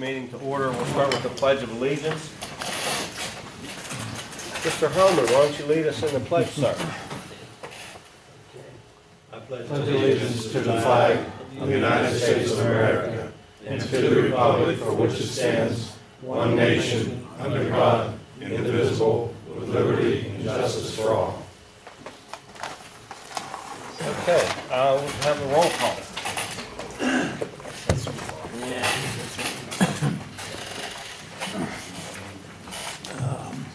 meeting to order. We'll start with the Pledge of Allegiance. Mr. Helmer, why don't you lead us in the pledge, sir? I pledge allegiance to the flag of the United States of America and to the republic for which it stands, one nation, under God, indivisible, with liberty and justice for all. Okay, we'll have a roll call.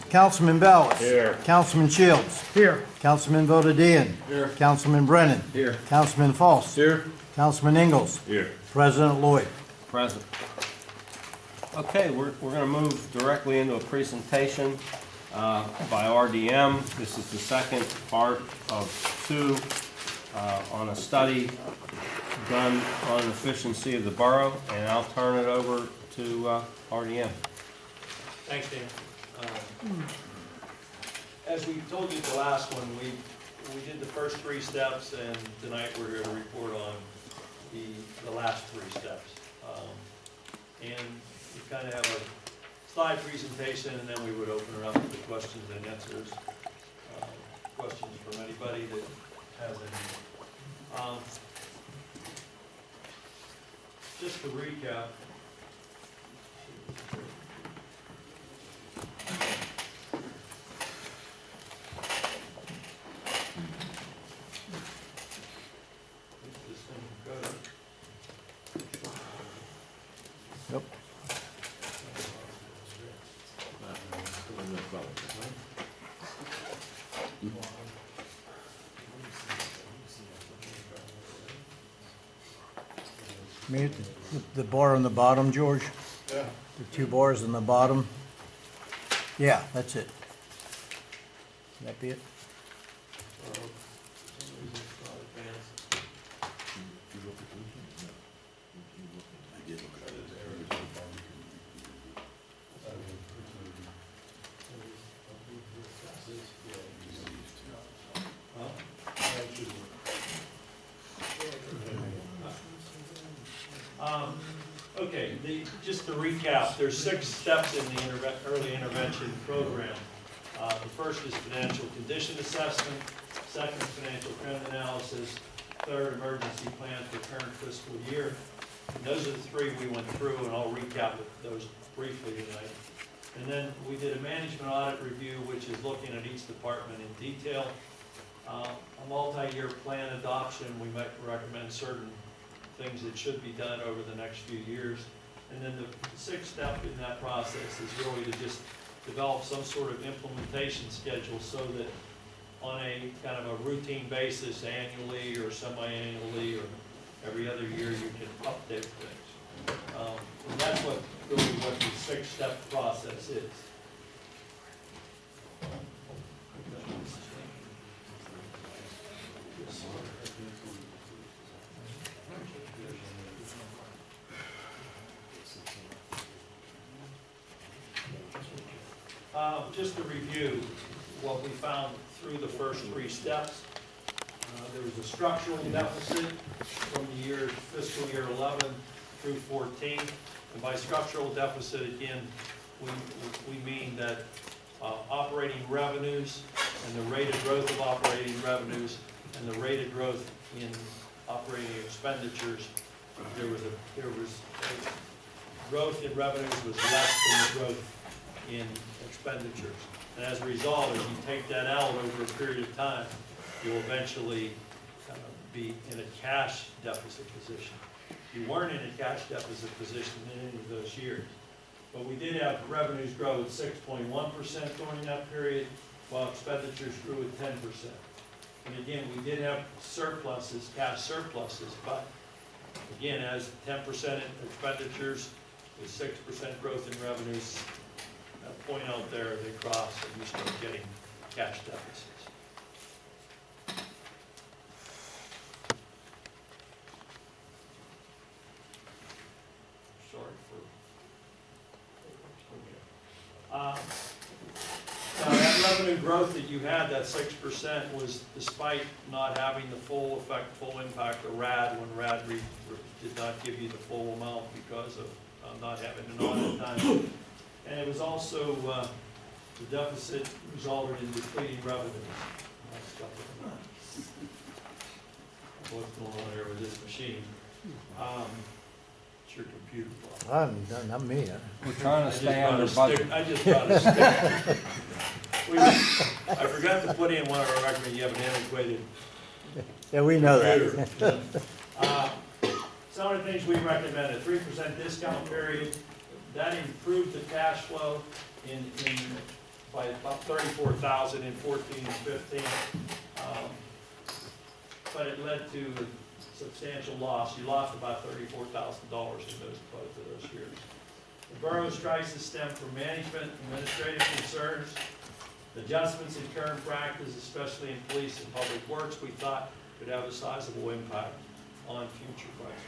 Councilman Ballas. Here. Councilman Shields. Here. Councilman Votadian. Here. Councilman Brennan. Here. Councilman Foss. Here. Councilman Ingalls. Here. President Lloyd. Present. Okay, we're going to move directly into a presentation by RDM. This is the second part of two on a study done on efficiency of the borough, and I'll turn it over to RDM. Thanks, Dan. As we told you the last one, we did the first three steps, and tonight we're here to report on the last three steps. And we kind of have a slide presentation, and then we would open it up to questions and answers. Questions from anybody that has any. Just to recap. Yep. The bar on the bottom, George? Yeah. The two bars on the bottom? Yeah, that's it. Can that be it? Okay, just to recap, there's 6 steps in the early intervention program. The first is financial condition assessment, second is financial trend analysis, third emergency plan for current fiscal year. And those are the 3 we went through, and I'll recap those briefly tonight. And then we did a management audit review, which is looking at each department in detail. A multi-year plan adoption, we might recommend certain things that should be done over the next few years. And then the 6th step in that process is really to just develop some sort of implementation schedule so that on a kind of a routine basis, annually or semi-annually or every other year, you can update things. And that's really what the 6-step process is. Just to review what we found through the first 3 steps. There was a structural deficit from the year fiscal year 11 through 14. And by structural deficit, again, we mean that operating revenues and the rate of growth of operating revenues and the rate of growth in operating expenditures, there was growth in revenues was less than the growth in expenditures. And as a result, as you take that out over a period of time, you'll eventually be in a cash deficit position. You weren't in a cash deficit position in any of those years. But we did have revenues grow at 6.1% during that period, while expenditures grew at 10%. And again, we did have surpluses, cash surpluses, but again, as 10% in expenditures with 6% growth in revenues, that point out there, they cross and you start getting cash deficits. Sorry for. Now that revenue growth that you had, that 6%, was despite not having the full effect, full impact of RAD, when RAD did not give you the full amount because of not having an audit done. And it was also, the deficit resulted in depleting revenues. What's going on here with this machine? It's your computer problem. Not me. We're trying to stay under budget. I just brought a stick. I forgot to put in one of our recommendations. You have an antiquated Yeah, we know computer. that. Some of the things we recommend, a 3% discount period, that improved the cash flow by about $34,000 in 14 and 15. But it led to a substantial loss. You lost about $34,000 in both of those years. The borough's crisis stemmed from management, administrative concerns, adjustments in current practice, especially in police and public works, we thought could have a sizable impact on future budgets.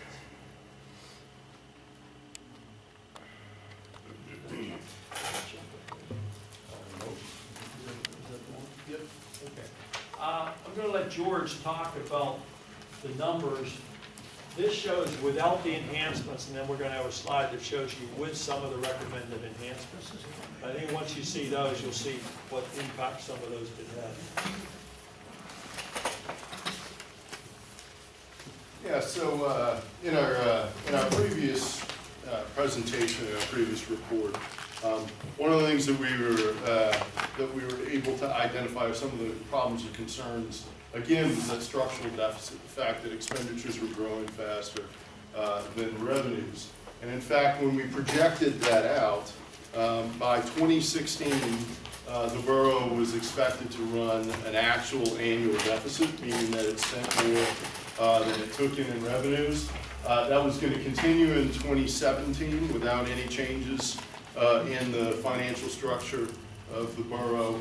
Yep. Okay. I'm going to let George talk about the numbers. This shows without the enhancements, and then we're going to have a slide that shows you with some of the recommended enhancements. I think once you see those, you'll see what impact some of those could have. Yeah, so in our previous presentation, in our previous report, one of the things that we were able to identify are some of the problems or concerns. Again, that structural deficit, the fact that expenditures were growing faster than revenues. And in fact, when we projected that out, by 2016, the borough was expected to run an actual annual deficit, meaning that it spent more than it took in revenues. That was going to continue in 2017 without any changes in the financial structure of the borough,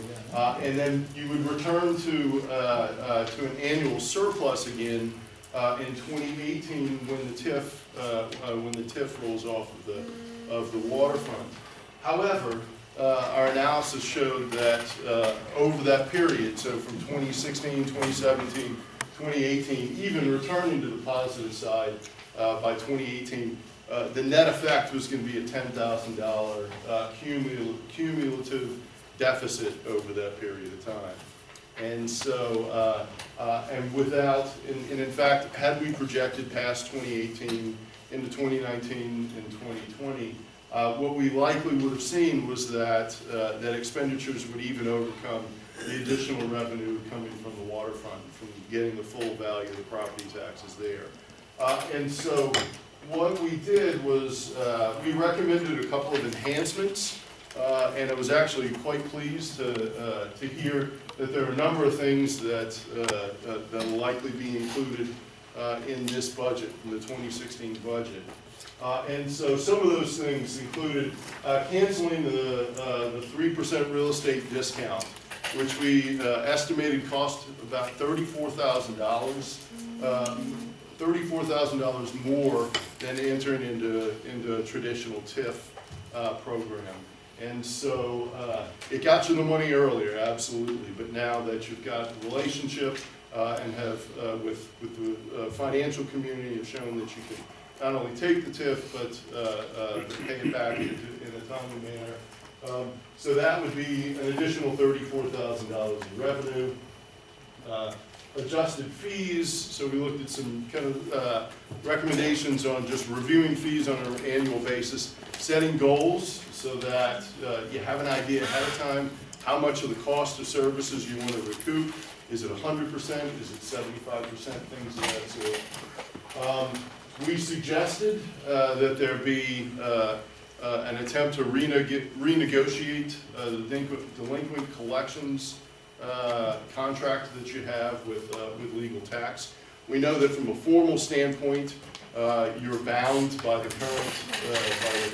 and then you would return to an annual surplus again in 2018 when the TIF rolls off of the waterfront. However, our analysis showed that over that period, so from 2016, 2017, 2018, even returning to the positive side by 2018, the net effect was going to be a $10,000 cumulative deficit over that period of time. And so, and in fact, had we projected past 2018 into 2019 and 2020, what we likely would have seen was that expenditures would even overcome the additional revenue coming from the waterfront, from getting the full value of the property taxes there. And so what we did was we recommended a couple of enhancements, and I was actually quite pleased to hear that there are a number of things that will likely be included in this budget, in the 2016 budget. And so some of those things included canceling the 3% real estate discount, which we estimated cost about $34,000. $34,000 more than entering into a traditional TIF program. And so it got you the money earlier, absolutely, but now that you've got the relationship and have with the financial community, have shown that you can not only take the TIF, but pay it back in a timely manner. So that would be an additional $34,000 in revenue. Adjusted fees, so we looked at some kind of recommendations on just reviewing fees on an annual basis, setting goals so that you have an idea ahead of time how much of the cost of services you want to recoup. Is it 100%? Is it 75%? Things of that sort. We suggested that there be an attempt to renegotiate the delinquent collections contract that you have with legal tax. We know that from a formal standpoint, you're bound by the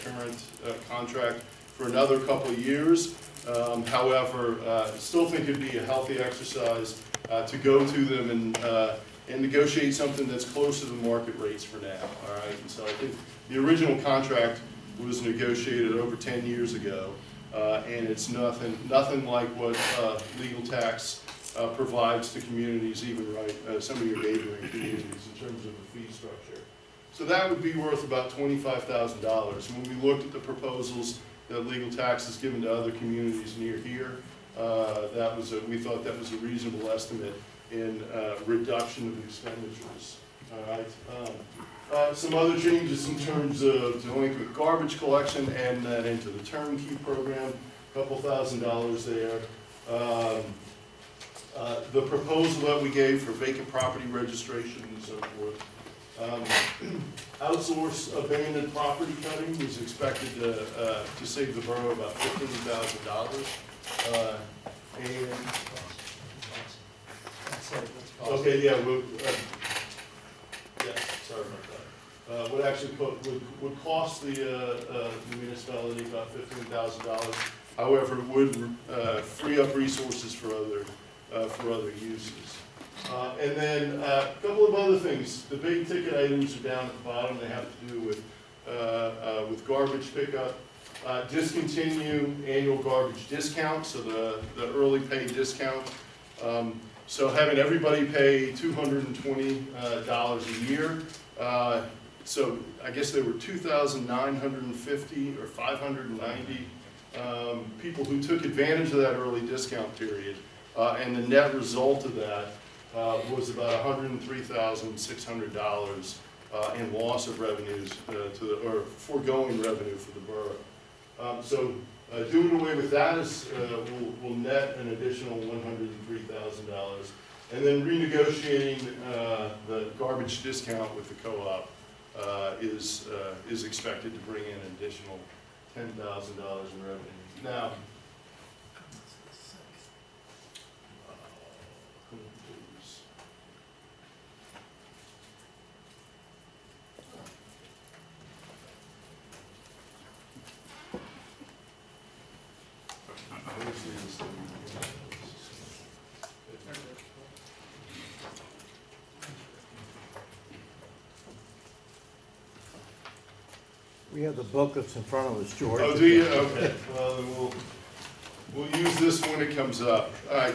current contract for another couple of years. However, still think it'd be a healthy exercise to go to them and negotiate something that's closer to market rates for now. All right, and so I think the original contract was negotiated over 10 years ago. And it's nothing like what legal tax provides to communities, even some of your neighboring communities in terms of the fee structure. So that would be worth about $25,000. When we looked at the proposals that Legal Tax has given to other communities near here, we thought that was a reasonable estimate in reduction of expenditures. All right. Some other changes in terms of delinquent garbage collection and that into the turnkey program, a couple $1,000s there. The proposal that we gave for vacant property registration and so forth. Outsource abandoned property cutting is expected to save the borough about $15,000. Okay, yeah, yeah, sorry about that. Would actually would cost the municipality about $15,000. However, it would free up resources for other uses. And then a couple of other things. The big ticket items are down at the bottom. They have to do with garbage pickup. Discontinue annual garbage discount, so the early pay discount. So having everybody pay $220 a year. So I guess there were 2,950 or 590 people who took advantage of that early discount period. And the net result of that was about $103,600 in loss of revenues or foregoing revenue for the borough. So doing away with that will net an additional $103,000. And then renegotiating the garbage discount with the co-op is expected to bring in an additional $10,000 in revenue. Now, We have the book that's in front of us, George. oh, do you? Okay. Well, then we'll use this when it comes up. All right.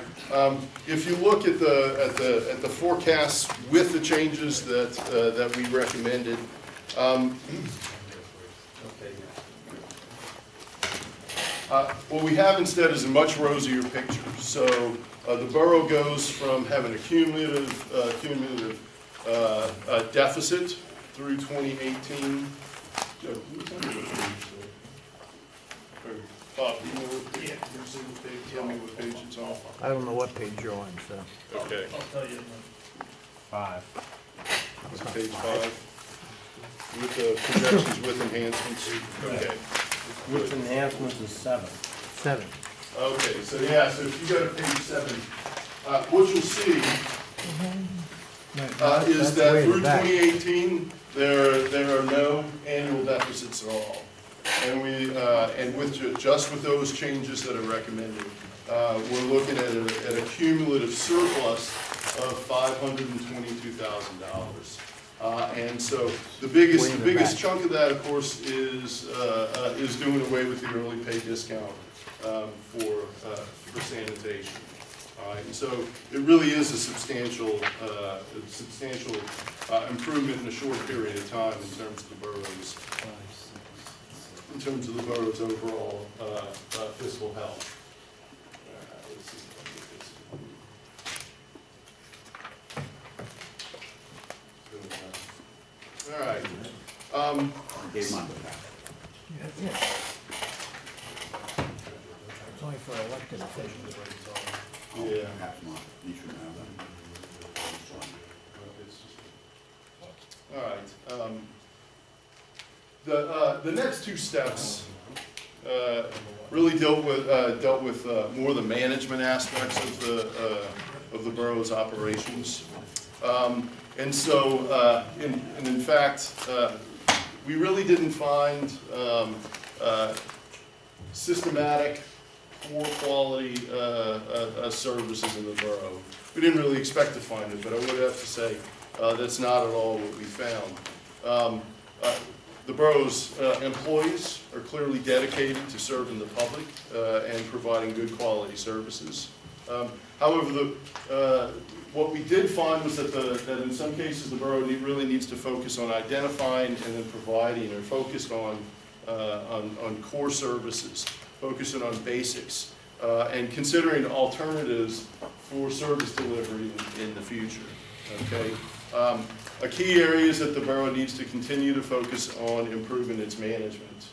If you look at the forecasts with the changes that we recommended, what we have instead is a much rosier picture. So the borough goes from having a cumulative deficit through 2018. Joe, can you tell me what page? Or Bob, do you know what page? Tell me what page it's on. I don't know what page you're on, so. Okay. I'll tell you. 5. It's page 5. With the projections with enhancements. Okay. With enhancements is 7. 7. Okay, so yeah, so if you go to page 7, what you'll see is that through 2018, there are no annual deficits at all. And just with those changes that are recommended, we're looking at a cumulative surplus of $522,000. And so the biggest chunk of that, of course, is doing away with the early pay discount for sanitation. And so it really is a substantial improvement in a short period of time in terms of the borough's overall fiscal health. Let's see if I can get this. All right. It's only for elected officials. Yeah. You should have All right. The next two steps really dealt with more the management aspects of the borough's operations, and so in fact we really didn't find systematic, poor quality services in the borough. We didn't really expect to find it, but I would have to say that's not at all what we found. The borough's employees are clearly dedicated to serving the public and providing good quality services. However, what we did find was that in some cases the borough really needs to focus on identifying and then providing, or focused on core services, focusing on basics, and considering alternatives for service delivery in the future. Okay. A key area is that the borough needs to continue to focus on improving its management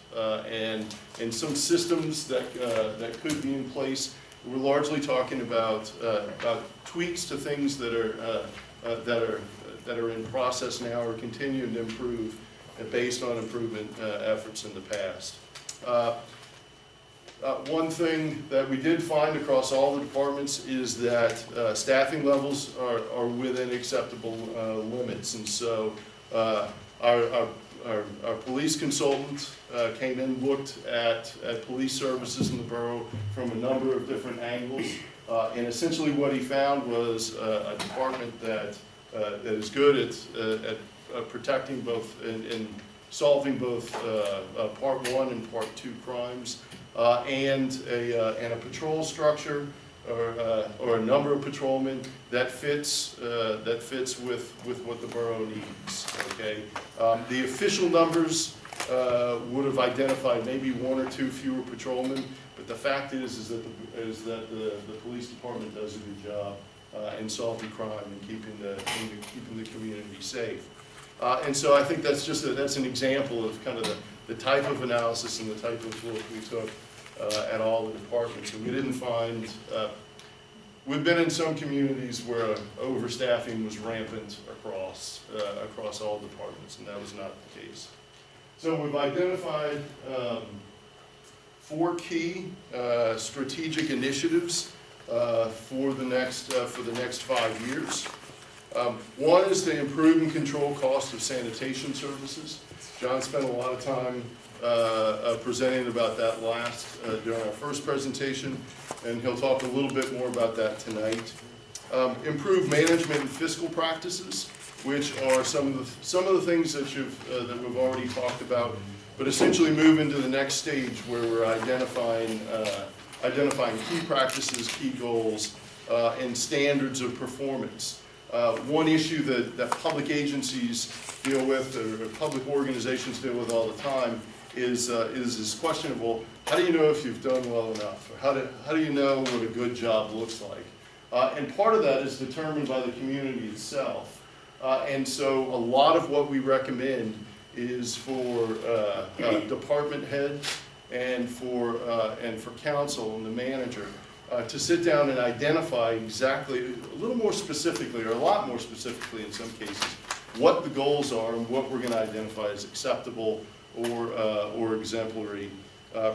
and some systems that could be in place. We're largely talking about tweaks to things that are in process now or continuing to improve based on improvement efforts in the past. One thing that we did find across all the departments is that staffing levels are within acceptable limits, and so our police consultant came in, looked at police services in the borough from a number of different angles, and essentially what he found was a department that is good at protecting both and solving both Part 1 and Part 2 crimes, and a patrol structure or a number of patrolmen that fits with what the borough needs. Okay, the official numbers would have identified maybe 1 or 2 fewer patrolmen, but the fact is that the police department does a good job in solving crime and keeping the community safe. And so I think that's that's an example of kind of the type of analysis and the type of look we took at all the departments. And we didn't find, we've been in some communities where overstaffing was rampant across all departments, and that was not the case. So we've identified 4 key strategic initiatives for the next 5 years. One is to improve and control cost of sanitation services. John spent a lot of time presenting about that during our first presentation, and he'll talk a little bit more about that tonight. Improve management and fiscal practices, which are some of the things that we've already talked about, but essentially move into the next stage where we're identifying key practices, key goals, and standards of performance. One issue that public agencies deal with, or public organizations deal with all the time, is this question of, well, how do you know if you've done well enough? Or how do you know what a good job looks like? And part of that is determined by the community itself. And so a lot of what we recommend is for department heads and for council and the manager to sit down and identify exactly, a little more specifically, or a lot more specifically in some cases, what the goals are and what we're going to identify as acceptable or exemplary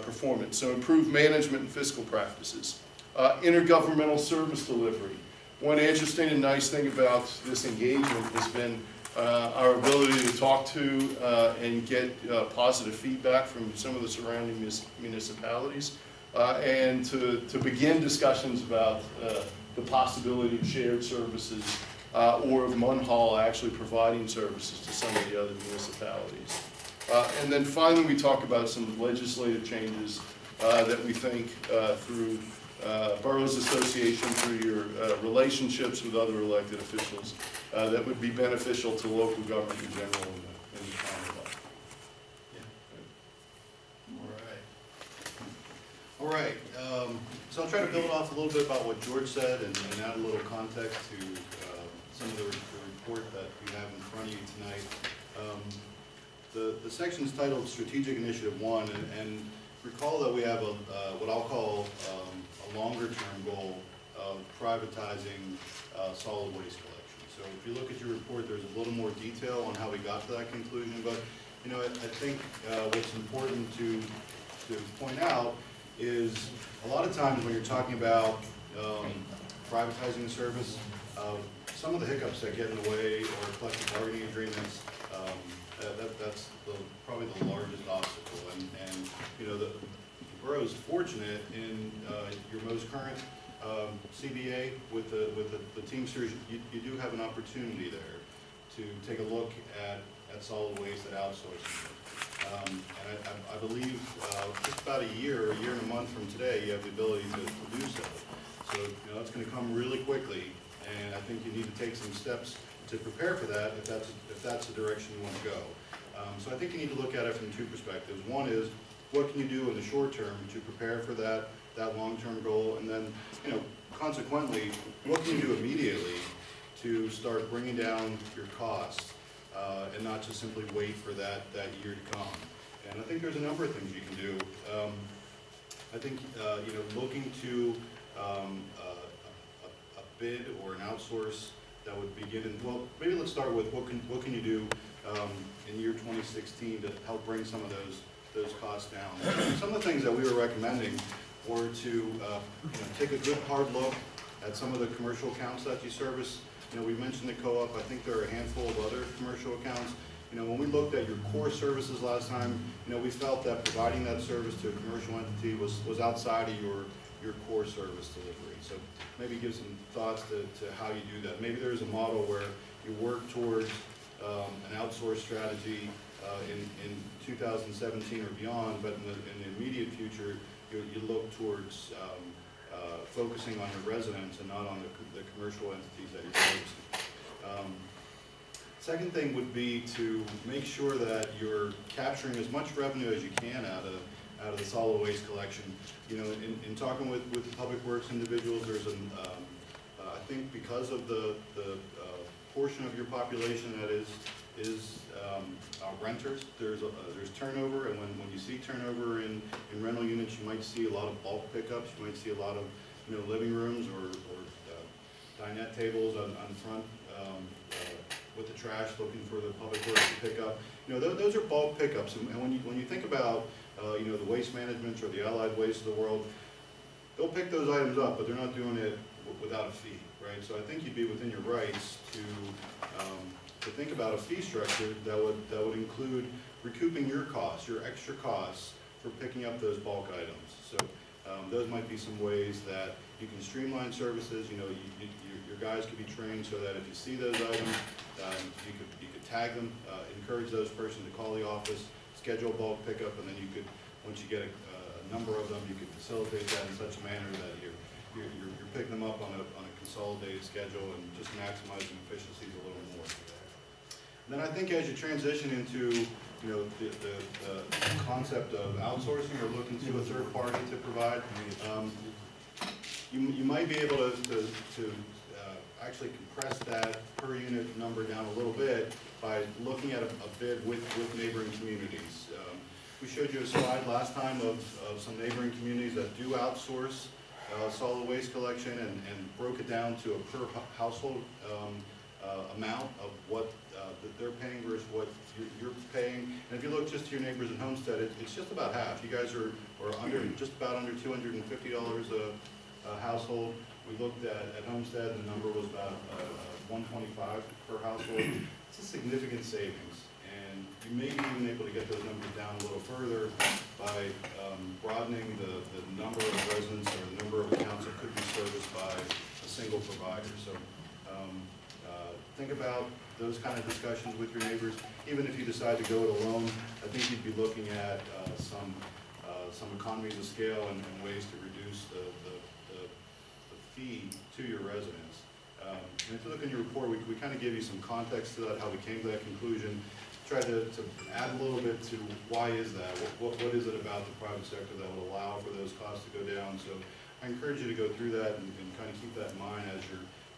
performance. So improve management and fiscal practices. Intergovernmental service delivery. One interesting and nice thing about this engagement has been our ability to talk to and get positive feedback from some of the surrounding municipalities. And to begin discussions about the possibility of shared services or of Munhall actually providing services to some of the other municipalities. And then finally we talk about some legislative changes that we think through Boroughs Association, through your relationships with other elected officials, that would be beneficial to local government in general in the Commonwealth. All right, so I'll try to build off a little bit about what George said and add a little context to some of the report that you have in front of you tonight. The section is titled Strategic Initiative 1, and recall that we have what I'll call a longer-term goal of privatizing solid waste collection. So if you look at your report, there's a little more detail on how we got to that conclusion, but you know, I think what's important to point out is a lot of times when you're talking about privatizing a service, some of the hiccups that get in the way, or collective bargaining agreements, that's probably the largest obstacle. And you know, the borough is fortunate in your most current CBA with the Teamsters. You do have an opportunity there to take a look at solid waste, at outsourcing. And I believe just about a year and a month from today, you have the ability to do so. So, you know, that's gonna come really quickly, and I think you need to take some steps to prepare for that if that's the direction you want to go. So I think you need to look at it from two perspectives. One is, what can you do in the short term to prepare for that long-term goal? And then, you know, consequently, what can you do immediately to start bringing down your costs and not just simply wait for that year to come? And I think there's a number of things you can do. I think, you know, looking to a bid or an outsource that would begin in, well, maybe let's start with what can you do in year 2016 to help bring some of those costs down. Some of the things that we were recommending were to you know, take a good hard look at some of the commercial accounts that you service. You know, we mentioned the co-op. I think there are a handful of other commercial accounts. You know, when we looked at your core services last time, you know, we felt that providing that service to a commercial entity was outside of your core service delivery. So maybe give some thoughts to how you do that. Maybe there's a model where you work towards an outsource strategy in 2017 or beyond, but in the immediate future, you look towards focusing on your residents and not on the commercial entities that you're servicing. Second thing would be to make sure that you're capturing as much revenue as you can out of the solid waste collection. You know, in talking with the public works individuals, there's I think because of the portion of your population that is renters, there's turnover, and when you see turnover in rental units, you might see a lot of bulk pickups. You might see a lot of, you know, living rooms or dinette tables on front with the trash, looking for the public works to pick up. You know, those are bulk pickups, and when you think about you know, the waste management or the allied waste of the world, they'll pick those items up, but they're not doing it without a fee, right? So I think you'd be within your rights to think about a fee structure that would include recouping your costs, your extra costs for picking up those bulk items. So those might be some ways that you can streamline services. You know, your guys could be trained so that if you see those items, you could tag them, encourage those persons to call the office, schedule bulk pickup, and then you could, once you get a number of them, you could facilitate that in such a manner that you're picking them up on a consolidated schedule and just maximizing efficiencies a little more. And then I think as you transition into, you know, the concept of outsourcing or looking to a third party to provide, you might be able to actually compress that per unit number down a little bit by looking at a bid with neighboring communities. We showed you a slide last time of some neighboring communities that do outsource solid waste collection and broke it down to a per household amount of what that they're paying versus what you're paying. And if you look just to your neighbors in Homestead, it's just about half. You guys are under, just about under $250 a household. We looked at Homestead, and the number was about $125 per household. It's a significant savings, and you may be even able to get those numbers down a little further by broadening the number of residents or the number of accounts that could be serviced by a single provider. So think about those kind of discussions with your neighbors. Even if you decide to go it alone, I think you'd be looking at some economies of scale and ways to reduce the fee to your residents. And if you look in your report, we kind of give you some context to that, how we came to that conclusion. Try to add a little bit to why is that? What is it about the private sector that will allow for those costs to go down? So I encourage you to go through that and kind of keep that in mind as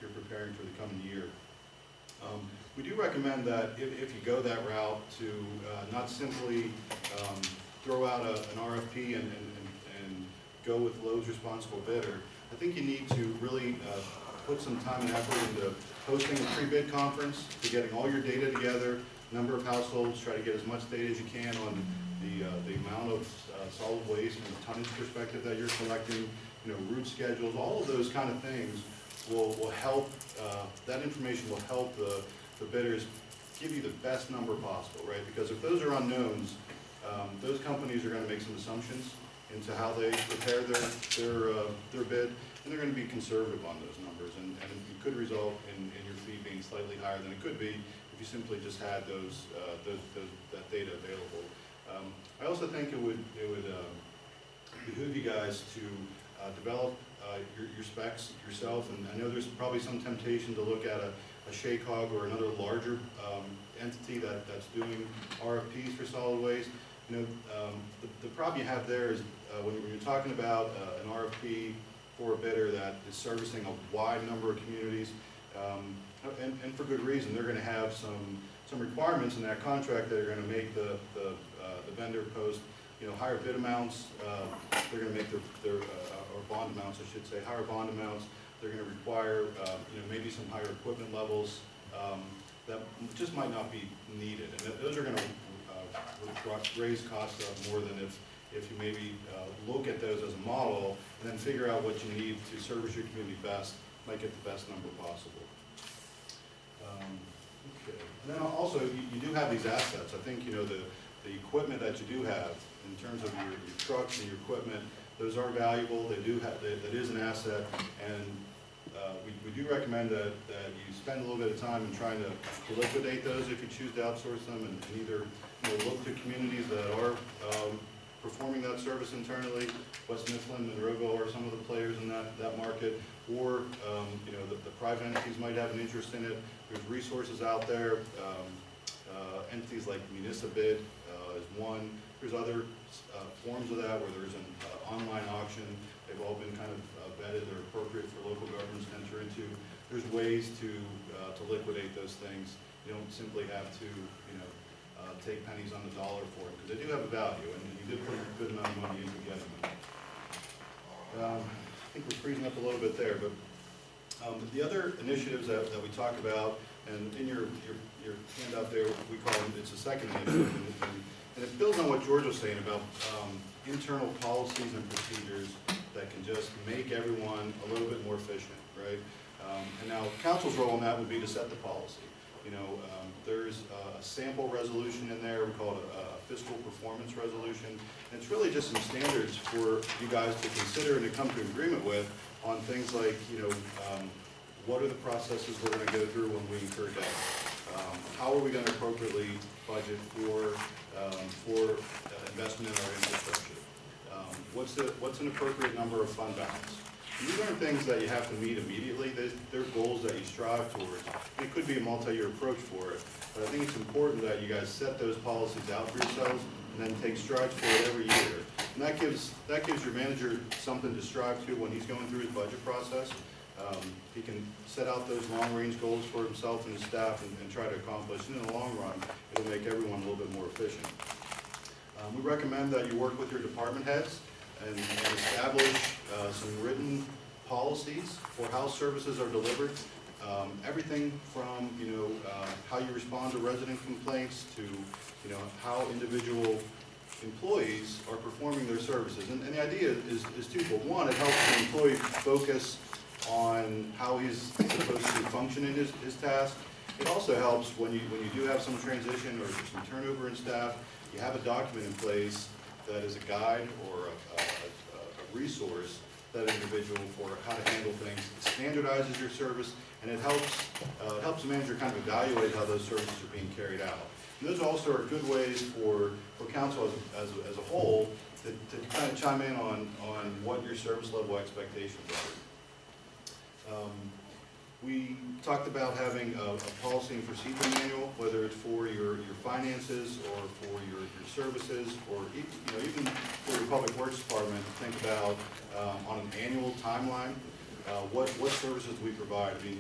you're preparing for the coming year. We do recommend that if you go that route, to not simply throw out an RFP and go with lowest responsible bidder. I think you need to really put some time and effort into hosting a pre-bid conference, to getting all your data together, number of households, try to get as much data as you can on the amount of solid waste from a tonnage perspective that you're collecting, you know, route schedules, all of those kind of things will help, that information will help the bidders give you the best number possible, right? Because if those are unknowns, those companies are going to make some assumptions into how they prepare their bid, and they're going to be conservative on those numbers, and it could result in your fee being slightly higher than it could be if you simply just had that data available. I also think it would behoove you guys to develop your specs yourself, and I know there's probably some temptation to look at a Shaycog or another larger entity that's doing RFPs for solid waste. You know, the problem you have there is when you're talking about an RFP for a bidder that is servicing a wide number of communities, and for good reason. They're going to have some requirements in that contract that are going to make the vendor post, you know, higher bid amounts. They're going to make their or bond amounts, I should say, higher bond amounts. They're going to require, you know, maybe some higher equipment levels that just might not be needed, and those are going to raise costs up more than if you maybe look at those as a model and then figure out what you need to service your community best, might get the best number possible. Okay. And then also, you do have these assets. I think, you know, the equipment that you do have in terms of your trucks and your equipment, those are valuable. They do have, that is an asset, and we do recommend that you spend a little bit of time in trying to liquidate those if you choose to outsource them, and either, you know, look to communities that are performing that service internally. West Mifflin, Monroeville are some of the players in that market, or you know, the private entities might have an interest in it. There's resources out there. Entities like Municipid is one. There's other forms of that where there's an online auction. They've all been kind of vetted. They're appropriate for local governments to enter into. There's ways to liquidate those things. You don't simply have to, you know, take pennies on the dollar for it, because they do have a value, and you did put a good amount of money into getting them. I think we're freezing up a little bit there, but the other initiatives that we talk about, and in your handout there, we call them, it's a second initiative, and it builds on what George was saying about internal policies and procedures that can just make everyone a little bit more efficient, right? And now council's role in that would be to set the policy. You know, there's a sample resolution in there. We call it a fiscal performance resolution. And it's really just some standards for you guys to consider and to come to agreement with on things like, you know, what are the processes we're going to go through when we incur debt? How are we going to appropriately budget for investment in our infrastructure? What's an appropriate number of fund balance? These aren't things that you have to meet immediately. They're goals that you strive towards. It could be a multi-year approach for it, but I think it's important that you guys set those policies out for yourselves and then take strides for it every year. And that gives your manager something to strive to when he's going through his budget process. He can set out those long-range goals for himself and his staff and try to accomplish. And in the long run, it'll make everyone a little bit more efficient. We recommend that you work with your department heads and establish some written policies for how services are delivered. Everything from, you know, how you respond to resident complaints to, you know, how individual employees are performing their services. And the idea is twofold. One, it helps the employee focus on how he's supposed to function in his task. It also helps when you do have some transition or some turnover in staff, you have a document in place that is a guide or a resource, that individual, for how to handle things. It standardizes your service, and it helps the manager kind of evaluate how those services are being carried out. And those also are good ways for council as a whole to kind of chime in on what your service level expectations are. We talked about having a policy and procedure manual, whether it's for your finances or for your services, or even for your public works department. Think about on an annual timeline, what services do we provide? I mean,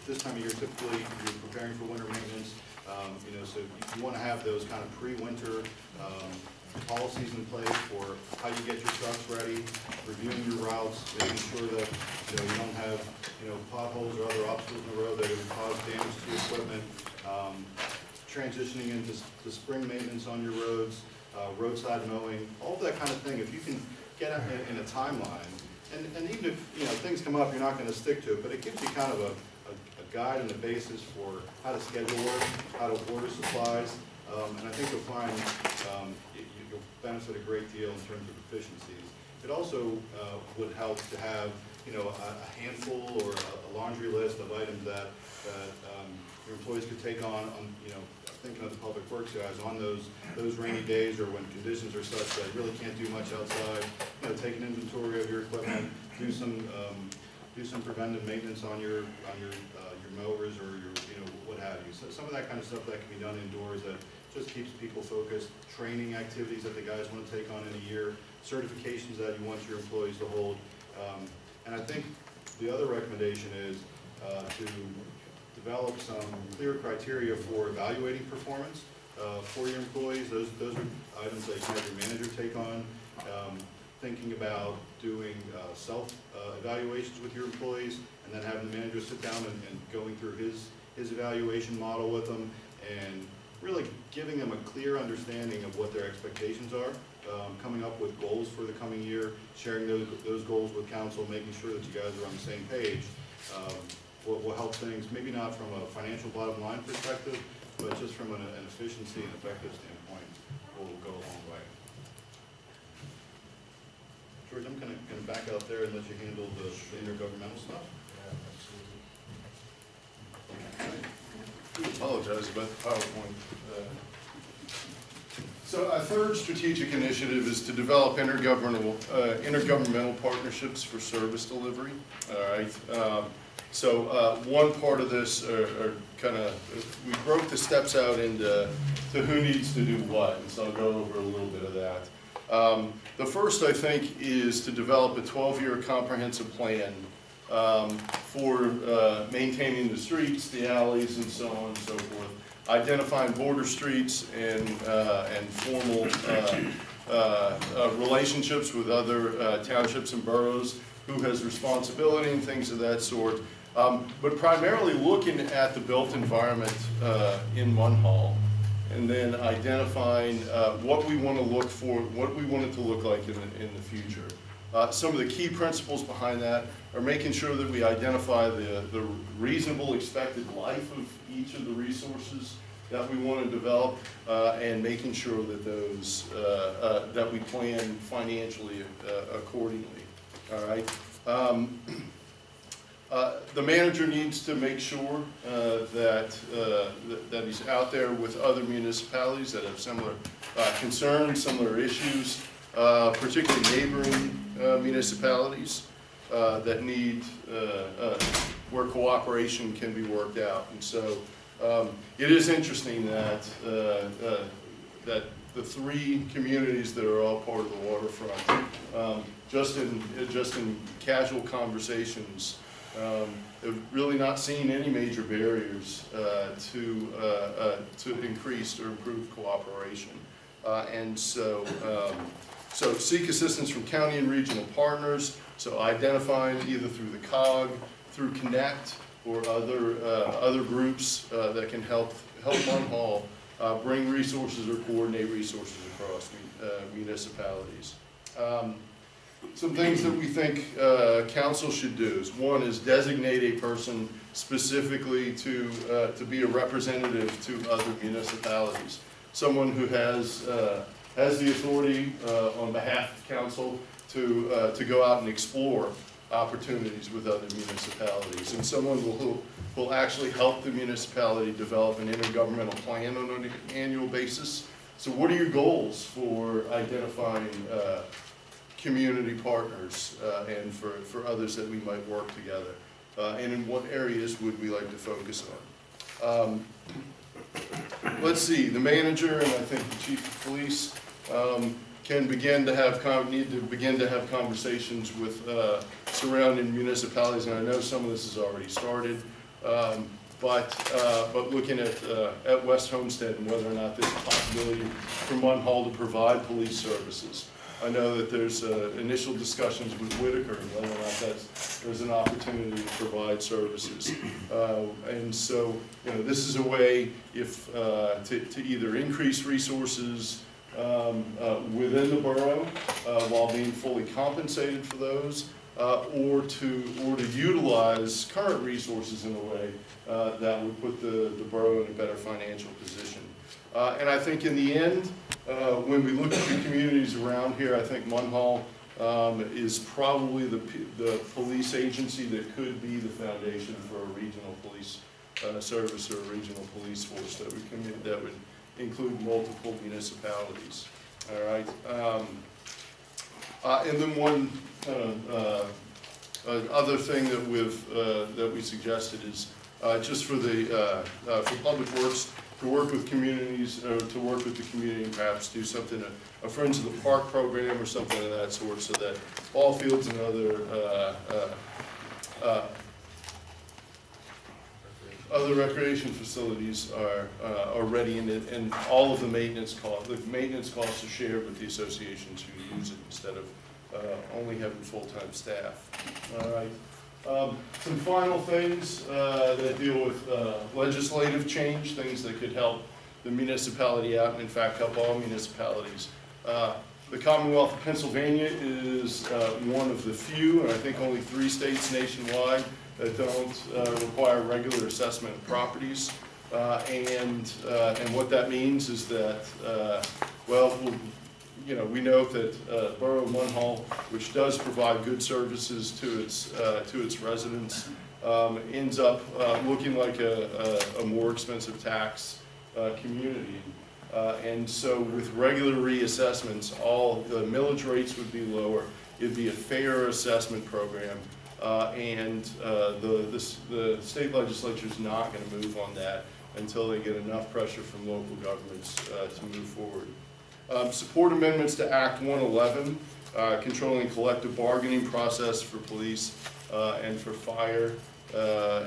this time of year typically you're preparing for winter maintenance. So you want to have those kind of pre-winter policies in place for how you get your trucks ready, reviewing your routes, making sure that you don't have potholes or other obstacles in the road that would cause damage to your equipment, transitioning into the spring maintenance on your roads, roadside mowing, all of that kind of thing. If you can get in a timeline, and even if things come up, you're not going to stick to it, but it gives you kind of a guide and a basis for how to schedule work, how to order supplies, and I think you'll find benefit a great deal in terms of efficiencies. It also would help to have, you know, a handful or a laundry list of items that your employees could take on, you know, thinking of the public works guys, on those rainy days or when conditions are such that you really can't do much outside. You know, take an inventory of your equipment, do some preventive maintenance on your mowers or your, you know, what have you. So some of that kind of stuff that can be done indoors that just keeps people focused. Training activities that the guys want to take on in a year, certifications that you want your employees to hold. And I think the other recommendation is to develop some clear criteria for evaluating performance for your employees. Those are items that you can have your manager take on. Thinking about doing self-evaluations with your employees, and then having the manager sit down and going through his evaluation model with them, and really giving them a clear understanding of what their expectations are, coming up with goals for the coming year, sharing those goals with council, making sure that you guys are on the same page. Will help things, maybe not from a financial bottom line perspective, but just from an efficiency and effective standpoint, will go a long way. George, I'm going to back out there and let you handle the intergovernmental stuff. I apologize about the PowerPoint. So our third strategic initiative is to develop intergovernmental partnerships for service delivery. All right. So one part of this are kind of, we broke the steps out into who needs to do what, and so I'll go over a little bit of that. The first, I think, is to develop a 12-year comprehensive plan for maintaining the streets, the alleys, and so on and so forth, identifying border streets and formal relationships with other townships and boroughs, who has responsibility and things of that sort, but primarily looking at the built environment in Munhall, and then identifying what we want to look for, what we want it to look like in the future. Some of the key principles behind that are making sure that we identify the reasonable expected life of each of the resources that we want to develop, and making sure that those that we plan financially accordingly. All right. The manager needs to make sure that he's out there with other municipalities that have similar concerns, similar issues, particularly neighboring municipalities that need where cooperation can be worked out. And so it is interesting that that the three communities that are all part of the waterfront, just in casual conversations, have really not seen any major barriers to increased or improved cooperation. And so, so seek assistance from county and regional partners, so identifying either through the COG, through Connect, or other groups that can help Munhall bring resources or coordinate resources across municipalities. Some things that we think council should do is, one is designate a person specifically to be a representative to other municipalities. Someone who has the authority on behalf of council to go out and explore opportunities with other municipalities, and someone who will actually help the municipality develop an intergovernmental plan on an annual basis. So what are your goals for identifying community partners and for others that we might work together? And in what areas would we like to focus on? Let's see, the manager and I think the chief of police can begin to have conversations with surrounding municipalities, and I know some of this has already started, but looking at West Homestead and whether or not there's a possibility for Munhall to provide police services. I know that there's initial discussions with Whitaker and whether or not there's an opportunity to provide services. And so, you know, this is a way to either increase resources within the borough while being fully compensated for those, or to utilize current resources in a way that would put the borough in a better financial position. And I think in the end, when we look at the communities around here, I think Munhall is probably the police agency that could be the foundation for a regional police service or a regional police force that would include multiple municipalities. All right. And then one other thing that we suggested is just for Public Works to work with communities, to work with the community, and perhaps do something, a Friends of the Park program or something of that sort, so that ball fields and other recreation facilities are ready, and all of the maintenance costs are shared with the associations who use it instead of only having full-time staff. All right. Some final things that deal with legislative change, things that could help the municipality out, and in fact help all municipalities. The Commonwealth of Pennsylvania is one of the few, and I think only 3 states nationwide that don't require regular assessment of properties. And what that means is that, we know that Borough of Munhall, which does provide good services to its residents, ends up looking like a more expensive tax community. And so with regular reassessments, all the millage rates would be lower. It'd be a fair assessment program. And the state legislature is not going to move on that until they get enough pressure from local governments to move forward. Support amendments to Act 111, controlling collective bargaining process for police and for fire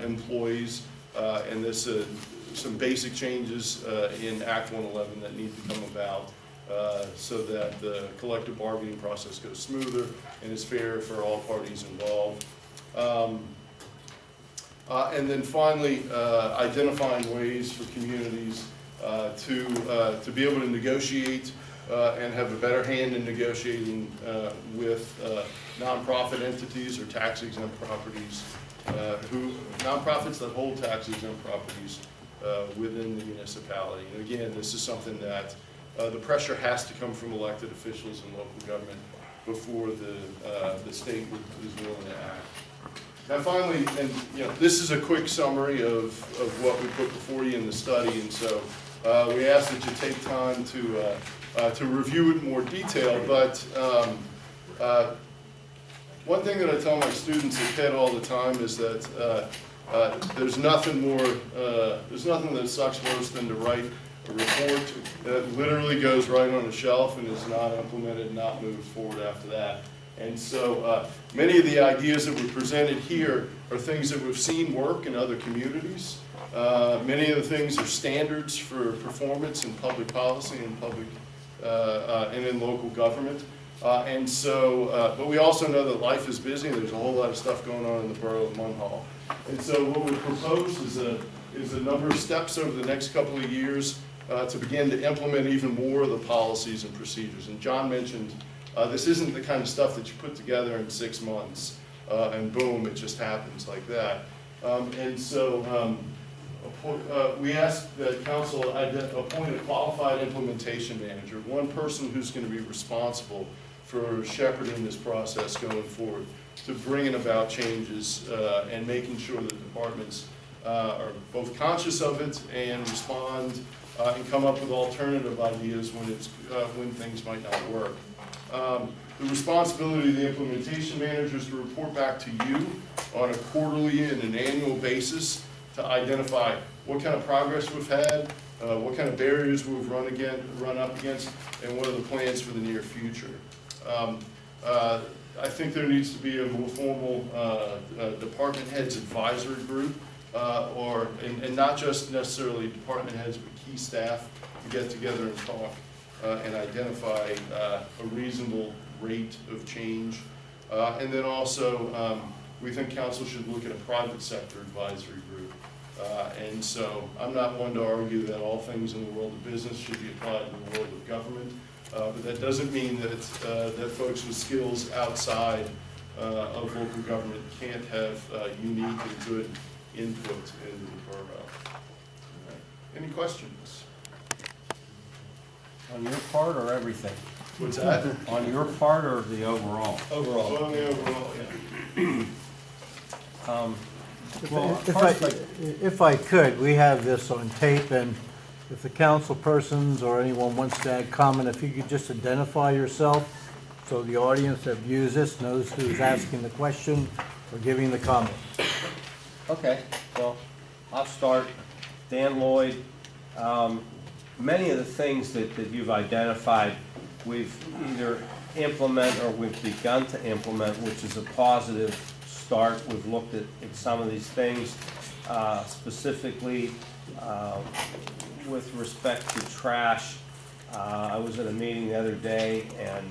employees. And this some basic changes in Act 111 that need to come about so that the collective bargaining process goes smoother and is fair for all parties involved. And then finally, identifying ways for communities to be able to negotiate and have a better hand in negotiating with nonprofit entities or tax-exempt properties, nonprofits that hold tax-exempt properties within the municipality. And again, this is something that the pressure has to come from elected officials and local government before the state is willing to act. Now finally, and this is a quick summary of what we put before you in the study, and so we ask that you take time to review it in more detail, but one thing that I tell my students at Pitt all the time is that there's nothing that sucks worse than to write a report that literally goes right on a shelf and is not implemented, not moved forward after that. And so many of the ideas that were presented here are things that we've seen work in other communities. Many of the things are standards for performance in public policy and and in local government. And so, but we also know that life is busy and there's a whole lot of stuff going on in the borough of Munhall. And so what we propose is a number of steps over the next couple of years to begin to implement even more of the policies and procedures. And John mentioned this isn't the kind of stuff that you put together in 6 months and boom, it just happens like that. And so we ask that council appoint a qualified implementation manager, one person who's going to be responsible for shepherding this process going forward, to bringing about changes and making sure that departments are both conscious of it and respond and come up with alternative ideas when things might not work. The responsibility of the implementation manager is to report back to you on a quarterly and an annual basis to identify what kind of progress we've had, what kind of barriers we've run up against, and what are the plans for the near future. I think there needs to be a more formal department heads advisory group, and not just necessarily department heads, but key staff to get together and talk and identify a reasonable rate of change. And then also, we think council should look at a private sector advisory group. And so I'm not one to argue that all things in the world of business should be applied in the world of government, but that doesn't mean that that folks with skills outside of local government can't have unique and good input into the borough. Right. Any questions? On your part or everything? What's that? On your part or the overall? Overall. On the overall, yeah. Well, If I could, we have this on tape, and if the council persons or anyone wants to add comment, if you could just identify yourself so the audience that views this knows who's asking the question or giving the comment. Okay, well, I'll start. Dan Lloyd. Many of the things that you've identified, we've either implemented or we've begun to implement, which is a positive start. We've looked at some of these things, specifically with respect to trash. I was at a meeting the other day, and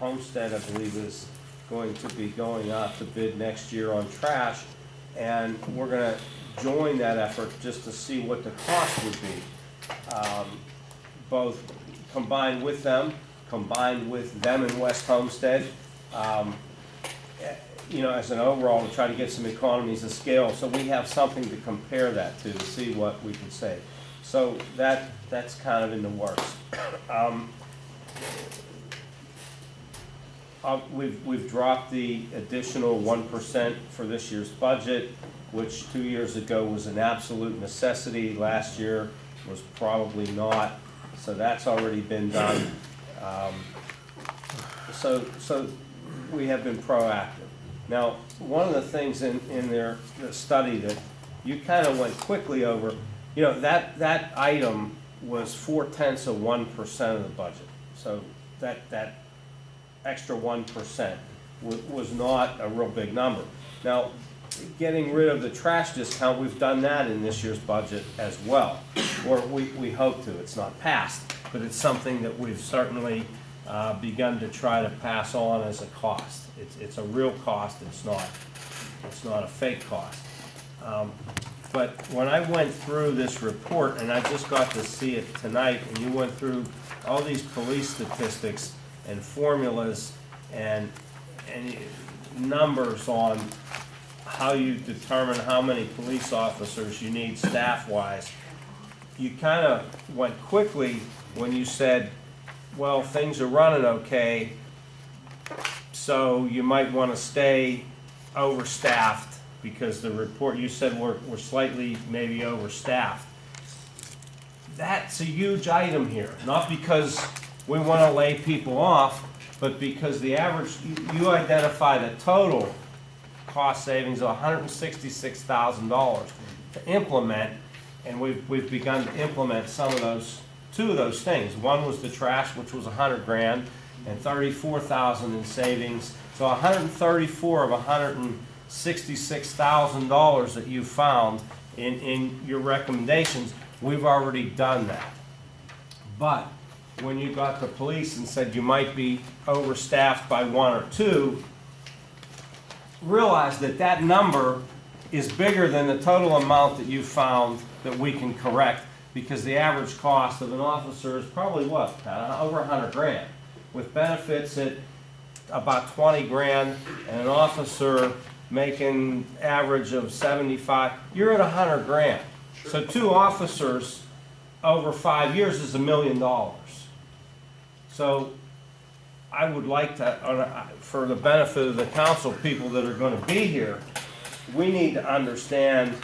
Homestead, I believe, is going to be going out to bid next year on trash, and we're going to join that effort just to see what the cost would be, both combined with them in West Homestead, you know, as an overall, to try to get some economies of scale, so we have something to compare that to see what we can say. So that's kind of in the works. We've dropped the additional 1% for this year's budget, which 2 years ago was an absolute necessity. Last year was probably not, so that's already been done. So we have been proactive. Now, one of the things in the study that you kind of went quickly over, you know, that item was 0.4% of the budget. So that extra 1% was not a real big number. Now, getting rid of the trash discount, we've done that in this year's budget as well, or we hope to. It's not passed, but it's something that we've certainly begun to try to pass on as a cost. It's a real cost. It's not a fake cost. But when I went through this report, and I just got to see it tonight, and you went through all these police statistics and formulas and numbers on how you determine how many police officers you need staff-wise, you kind of went quickly when you said, well, things are running okay, so you might want to stay overstaffed, because the report, you said we're slightly maybe overstaffed. That's a huge item here, not because we want to lay people off, but because the average, you identified a total cost savings of $166,000 to implement, and we've begun to implement some of those, two of those things. One was the trash, which was $100 grand, and $34,000 in savings. So $134 of $166,000 that you found in your recommendations, we've already done that. But when you got the police and said you might be overstaffed by 1 or 2, realize that that number is bigger than the total amount that you found that we can correct, because the average cost of an officer is probably what, over 100 grand, with benefits at about 20 grand, and an officer making average of 75, you're at 100 grand. So 2 officers over 5 years is $1 million. So I would like to, for the benefit of the council people that are going to be here, we need to understand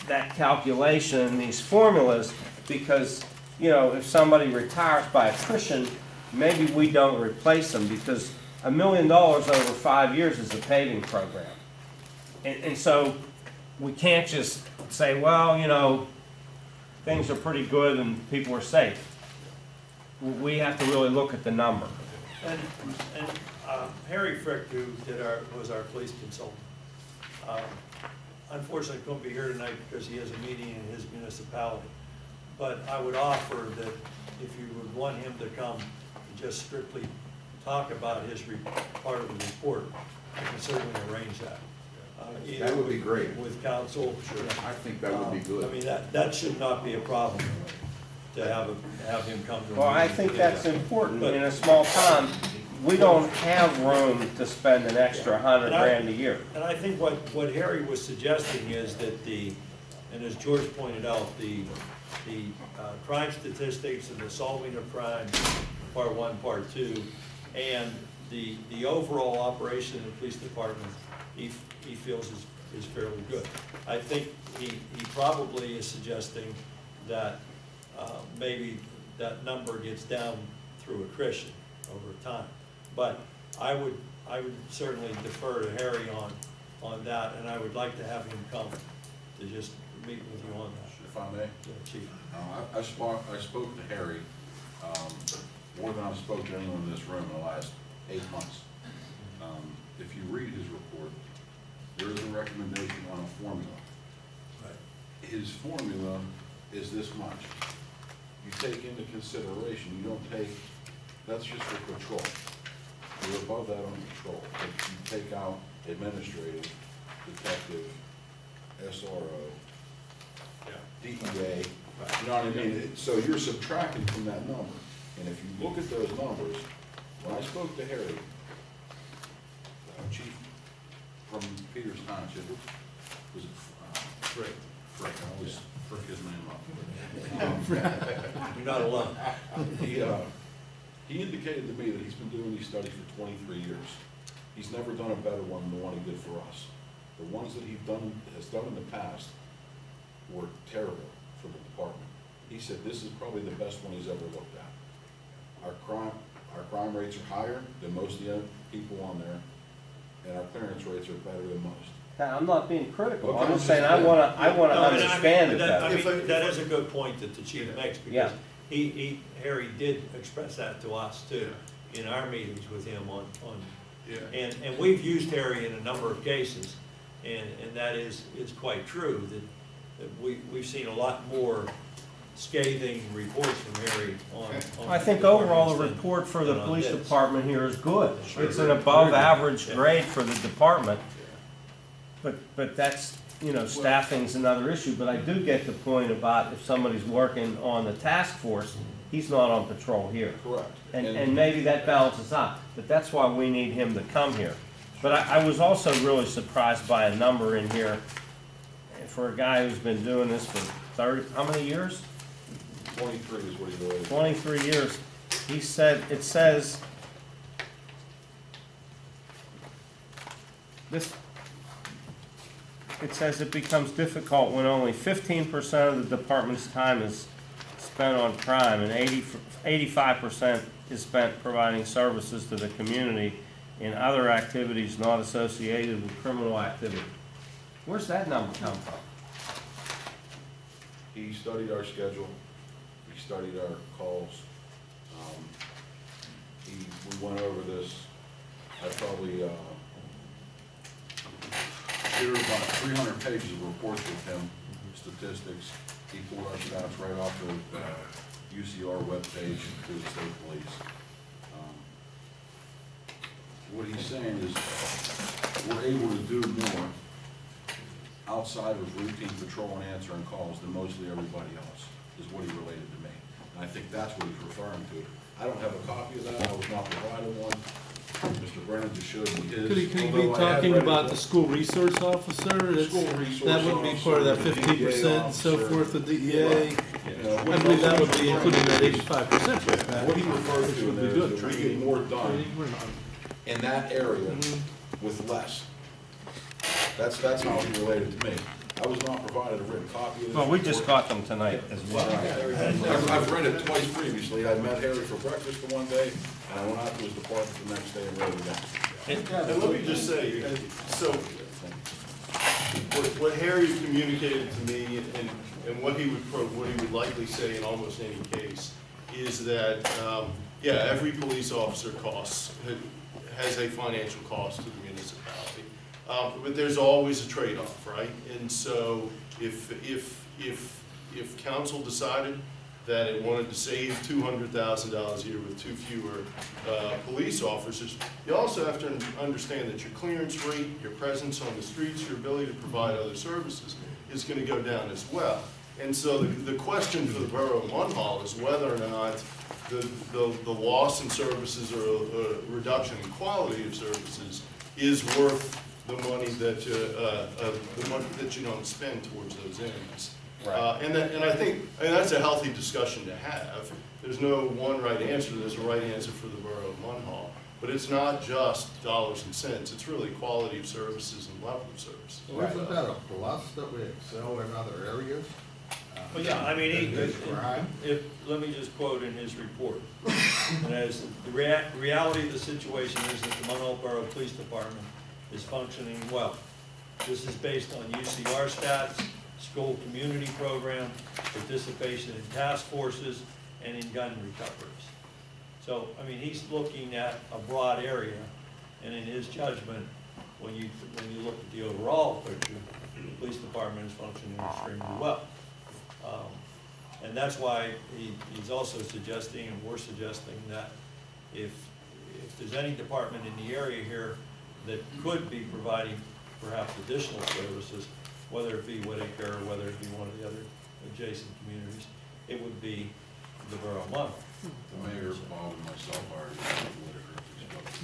that calculation and these formulas, because, you know, if somebody retires by attrition, maybe we don't replace them, because $1 million over 5 years is a paving program. And so we can't just say, well, you know, things are pretty good and people are safe. We have to really look at the number. And Harry Frick, who was our police consultant, unfortunately couldn't be here tonight because he has a meeting in his municipality. But I would offer that if you would want him to come and just strictly talk about his part of the report, I can certainly arrange that. That would be great. With council. Sure, I think that would be good. I mean, that should not be a problem to have him come to a Well, I meeting think to do that's that. important. In a small town, we don't have room to spend an extra 100 grand a year. And I think what Harry was suggesting is that And as George pointed out, the crime statistics and the solving of crime, part one, part two, and the overall operation of the police department, he feels is fairly good. I think he probably is suggesting that maybe that number gets down through attrition over time. But I would certainly defer to Harry on that, and I would like to have him come to just meet with you on that. If I may, Yeah, Chief. I spoke to Harry more than I've spoken to anyone in this room in the last 8 months. If you read his report, there is a recommendation on a formula. Right. His formula is this much. You take into consideration, you don't take, that's just for patrol. You're above that on patrol. If you take out administrative, detective, SRO, DEA, you know what I mean? So you're subtracting from that number. And if you look at those numbers, when I spoke to Harry, chief from Peters Township, was it Frick? Frick, I always frick his name up. You're not alone. He indicated to me that he's been doing these studies for 23 years. He's never done a better one than the one he did for us. The ones that he has done in the past were terrible for the department. He said this is probably the best one he's ever looked at. Our crime rates are higher than most of the other people on there, and our clearance rates are better than most. Now, I'm not being critical, Okay. I'm just saying I wanna understand it I better. mean, that is a good point that the chief makes, Yeah. because Harry did express that to us too, in our meetings with him on, Yeah. and we've used Harry in a number of cases, and that is quite true, that we've seen a lot more scathing reports from Harry on. I think overall the departments report for the than on police this. department here is good. Sure. It's an above average Yeah. grade for the department. But that's, you know, staffing's another issue, but I do get the point about if somebody's working on the task force, he's not on patrol here. Correct. And maybe that balances out, but that's why we need him to come here. But I was also really surprised by a number in here for a guy who's been doing this for 30, how many years? 23 is what he related. 23 years. He said, it says, it says it becomes difficult when only 15% of the department's time is spent on crime and 85% is spent providing services to the community in other activities not associated with criminal activity. Where's that number come from? He studied our schedule, he studied our calls. We went over this, I probably, there were about 300 pages of reports with him, statistics. He pulled our stats right off the UCR webpage through the state police. What he's saying is we're able to do more outside of routine patrol and answering calls than mostly everybody else, is what he related to me. And I think that's what he's referring to. I don't have a copy of that, I was not provided one. Mr. Brennan just showed me his. Could he be although I have talking read about it. the school resource officer? That's- School resource That would be part of that officer, 15% and so DEA forth, the DEA. You know, I believe that would be including that 85%. what he referred to in there Would be is that we get more done in that area with less. That's how he related to me. I was not provided a written copy of this. Well, we just report. got them tonight as well. I've read it twice previously. I met Harry for breakfast the one day, and I went out to his department the next day and read it again. And let me just say, so what Harry communicated to me and what he would likely say in almost any case is that, yeah, every police officer has a financial cost to the municipality. But there's always a trade-off, right? And so if council decided that it wanted to save $200,000 a year with 2 fewer police officers, you also have to understand that your clearance rate, your presence on the streets, your ability to provide other services is going to go down as well. And so the question for the borough of Munhall is whether or not the loss in services or a reduction in quality of services is worth the money that you don't spend towards those ends. Right. And I think that's a healthy discussion to have. There's no one right answer. There's a right answer for the borough of Munhall. But it's not just dollars and cents. It's really quality of services and level of service. Well, isn't that a plus that we excel in other areas? Well, yeah, I mean, Crime? let me just quote in his report. And as the reality of the situation is that the Munhall Borough Police Department is functioning well. This is based on UCR stats, school community program, participation in task forces, and in gun recoveries. So, I mean, he's looking at a broad area, and in his judgment, when you look at the overall picture, the police department is functioning extremely well. And that's why he's also suggesting, and we're suggesting, that if there's any department in the area here that could be providing perhaps additional services, whether it be Whitaker or whether it be one of the other adjacent communities, it would be the borough of Munhall. The mayor, Bob, and myself are Whitaker.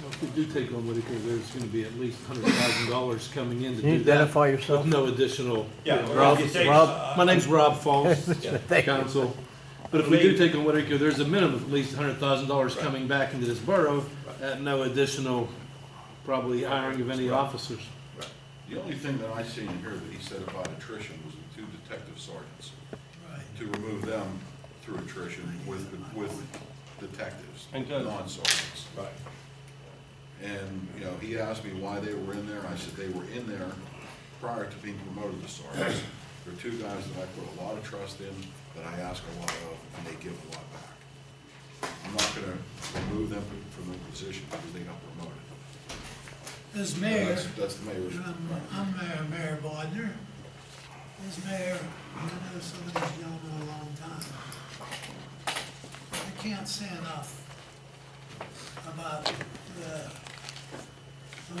Well, if we do take on Whitaker, there's gonna be at least $100,000 coming in to Can you do that. identify yourself? With no additional. Yeah, Rob- if you take, Rob- My name's Rob Falls, Thank you. council. But if we do take on Whitaker, there's a minimum of at least $100,000 coming back into this borough at no additional, probably hiring of any officers. The only thing that I seen in here that he said about attrition was the 2 detective sergeants. To remove them through attrition with detectives, And good. non-sergeants. Right. And, you know, he asked me why they were in there, and I said they were in there prior to being promoted to sergeants. They're 2 guys that I put a lot of trust in, that I ask a lot of, and they give a lot back. I'm not gonna remove them from the position because they got promoted. As mayor, That's the mayor's. I'm Mayor Bodner. As mayor, I know some of these gentlemen a long time. I can't say enough about the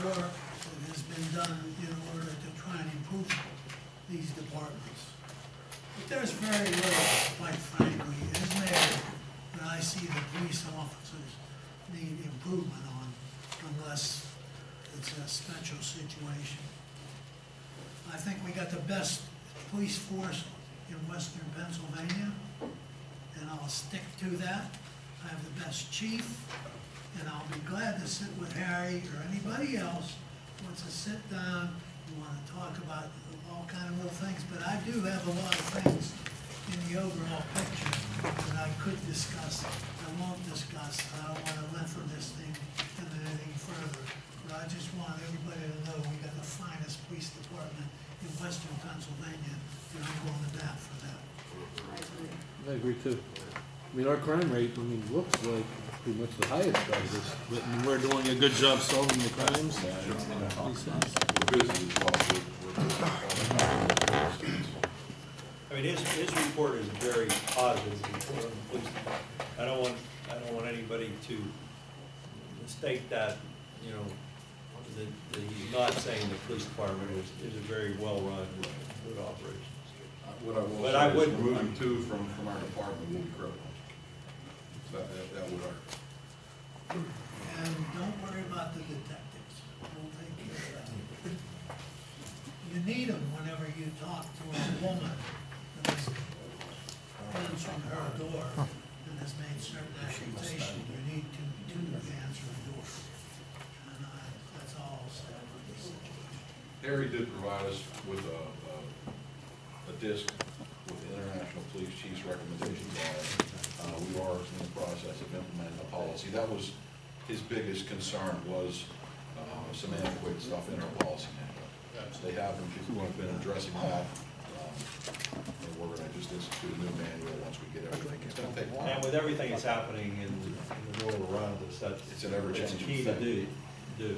work that has been done in order to try and improve these departments. But there's very little, quite frankly, as mayor, that I see the police officers need improvement on, unless it's a special situation. I think we got the best police force in western Pennsylvania, and I'll stick to that. I have the best chief, and I'll be glad to sit with Harry or anybody else who wants to sit down, who want to talk about all kind of little things, but I do have a lot of things in the overall picture that I could discuss. I won't discuss. I don't want to lengthen this thing into anything further. But I just want everybody to know we got the finest police department in western Pennsylvania, and I'm going to bat for that. I agree too. I mean, our crime rate, I mean, looks like pretty much the highest out of this, but we're doing a good job solving the crimes. We're busy as well. I mean, his report is a very positive report on the police department. I don't want anybody to mistake that, you know, that he's not saying the police department is a very well-run, good operation. What I will But say I is would- removing 2 from our department will be critical. That would hurt. And don't worry about the detectives. We'll take care of that. You need them whenever you talk to a woman that is answering her door and has made certain accusations. You need to answer the door. And that's all I'll say about this situation. Harry did provide us with a disc with the International Police Chief's recommendations on it. We are in the process of implementing the policy. That was his biggest concern, was some antiquated stuff in our policy manual. They have been addressing that. And we're gonna just institute a new manual once we get everything. It's gonna take time. And with everything that's happening in the world around us, It's an ever-changing key to thing. do.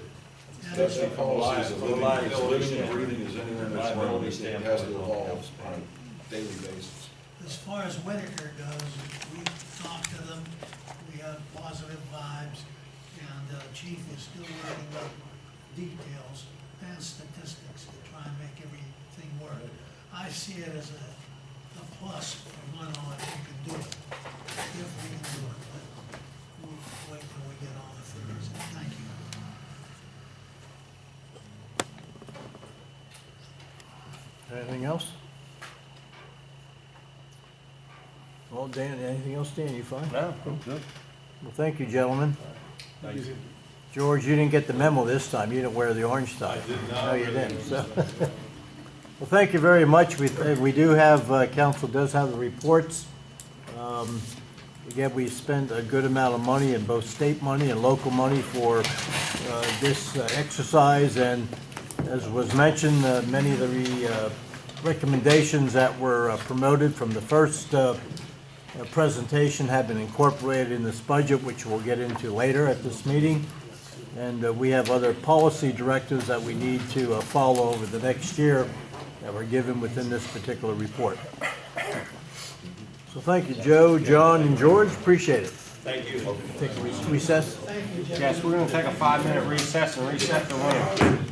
That's the policy, is a living Liability and breathing is anything that's Liability learning. It has to standpoint. evolve on a daily basis. As far as Whitaker goes, we've talked to them, we have positive vibes, and Chief is still working up details and statistics to try and make everything work. I see it as a plus for Munhall if we can do it, if we can do it, but we'll wait till we get all the figures. Thank you. Anything else? Well, Dan, anything else, Dan? You fine? No, I'm good. Well, thank you, gentlemen. Thank you. George, you didn't get the memo this time. You didn't wear the orange tie. I did not. No, you didn't, so. Well, thank you very much. We do have, council does have the reports. Again, we spent a good amount of money, in both state money and local money, for this exercise. And as was mentioned, many of the recommendations that were promoted from the first presentation have been incorporated in this budget, which we'll get into later at this meeting. And we have other policy directives that we need to follow over the next year that were given within this particular report. So thank you, Joe, John, and George. Appreciate it. Thank you. Take a recess. Yes, we're gonna take a 5-minute recess and reset the room.